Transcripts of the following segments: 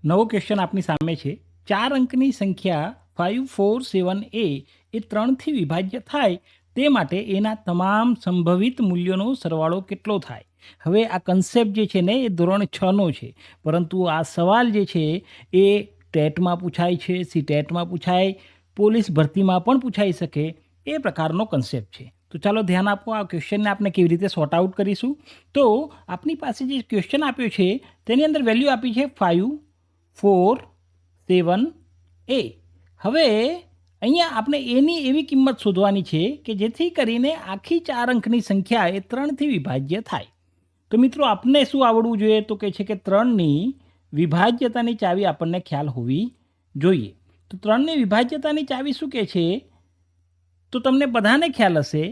નવો ક્વેશ્ચન આપની સામે છે. 4 અંકની સંખ્યા 547 એ 3થી વિભાજ્ય થાય તે માટે એના તમામ સંભવિત મૂલ્યોનો સરવાળો કેટલો થાય? હવે આ કન્સેપ્ટ જે છે ને એ ધોરણ 6નો છે, પરંતુ આ સવાલ જે છે એ ટેટમાં પૂછાય છે, સીટેટમાં પૂછાય, પોલીસ ભરતીમાં પણ પૂછાઈ શકે એ પ્રકારનો કન્સેપ્ટ છે. તો ચાલો ધ્યાન આપો, આ ક્વેશ્ચનને આપણે કેવી રીતે સોર્ટ આઉટ કરીશું. તો આપની પાસે જે ક્વેશ્ચન આપ્યો છે તેની અંદર વેલ્યુ આપી છે 547 એ. હવે અહીંયા આપણે એની એવી કિંમત શોધવાની છે કે જેથી કરીને આખી 4 અંકની સંખ્યા એ 3થી વિભાજ્ય થાય. તો મિત્રો આપને શું આવડવું જોઈએ? તો કહે છે કે 3ની વિભાજ્યતાની ચાવી આપણને ખ્યાલ હોવી જોઈએ. તો 3ની વિભાજ્યતાની ચાવી શું કહે છે? તો તમને બધાને ખ્યાલ હશે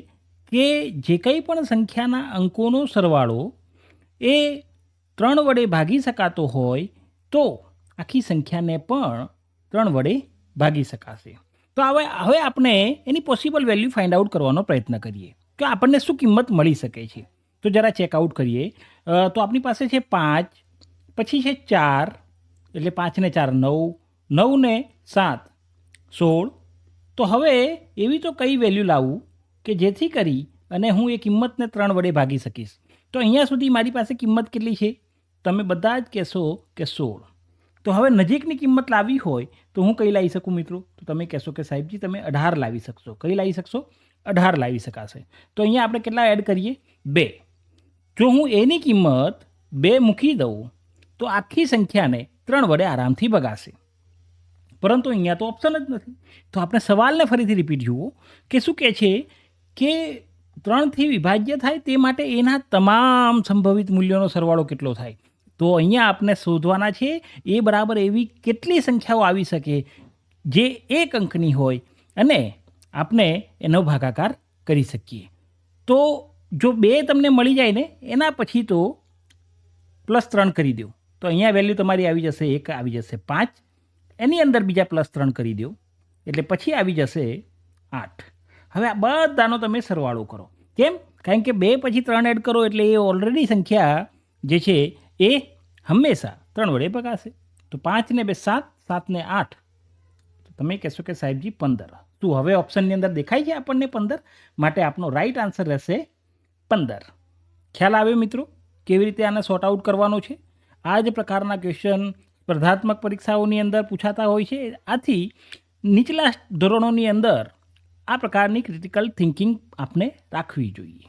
કે જે કંઈ પણ સંખ્યાના અંકોનો સરવાળો એ 3 વડે ભાગી શકાતો હોય તો આખી સંખ્યાને પણ 3 વડે ભાગી શકાશે. તો હવે આપણે એની પોસિબલ વેલ્યુ ફાઇન્ડ આઉટ કરવાનો પ્રયત્ન કરીએ કે આપણને શું કિંમત મળી શકે છે. તો જરા ચેકઆઉટ કરીએ. તો આપણી પાસે છે 5, પછી છે 4, એટલે 5 ને 4 9, 9 ને 7 16. તો હવે એવી તો કઈ વેલ્યુ લાવું કે જેથી કરી અને હું એ કિંમતને 3 વડે ભાગી શકીશ. તો અહીંયા સુધી મારી પાસે કિંમત કેટલી છે? તમે બધા જ કહેશો કે 16. તો હવે નજીકની કિંમત લાવવી હોય તો હું કઈ લાવી શકું મિત્રો? તો તમે કહેશો કે સાહેબજી તમે 18 લાવી શકશો. કઈ લાવી શકશો? 18 લાવી શકાશે. તો અહીંયા આપણે કેટલા એડ કરીએ? 2. જો હું એની કિંમત 2 મૂકી દઉં તો આખી સંખ્યાને 3 વડે આરામથી ભગાશે. પરંતુ અહીંયા તો ઓપ્શન જ નથી. તો આપણે સવાલને ફરીથી રિપીટ જુઓ કે શું કહે છે કે 3થી વિભાજ્ય થાય તે માટે એના તમામ સંભવિત મૂલ્યોનો સરવાળો કેટલો થાય? તો અહીંયા આપણે શોધવાના છે એ બરાબર એવી કેટલી સંખ્યાઓ આવી શકે જે 1 અંકની હોય અને આપણે એનો ભાગાકાર કરી શકીએ. તો જો 2 તમને મળી જાય ને એના પછી તો +3 કરી દો. તો અહીંયા વેલ્યુ તમારી આવી જશે 1, આવી જશે 5, એની અંદર બીજા +3 કરી દો એટલે પછી આવી જશે 8. હવે આ બધાનો તમે સરવાળો કરો. કેમ? કારણ કે 2 પછી 3 એડ કરો એટલે એ ઓલરેડી સંખ્યા જે છે એ હંમેશા 3 વડે ભગાશે. તો 5 ને 2 7, 7 ને 8. તો તમે કહેશો કે સાહેબજી 15. શું હવે ઓપ્શનની અંદર દેખાય છે આપણને 15? માટે આપનો રાઈટ આન્સર રહેશે 15. ખ્યાલ આવ્યો મિત્રો કેવી રીતે આને સોર્ટ આઉટ કરવાનો છે? આ જ પ્રકારના ક્વેશ્ચન સ્પર્ધાત્મક પરીક્ષાઓની અંદર પૂછાતા હોય છે. આથી નીચલા ધોરણોની અંદર આ પ્રકારની ક્રિટિકલ થિંકિંગ આપણે રાખવી જોઈએ.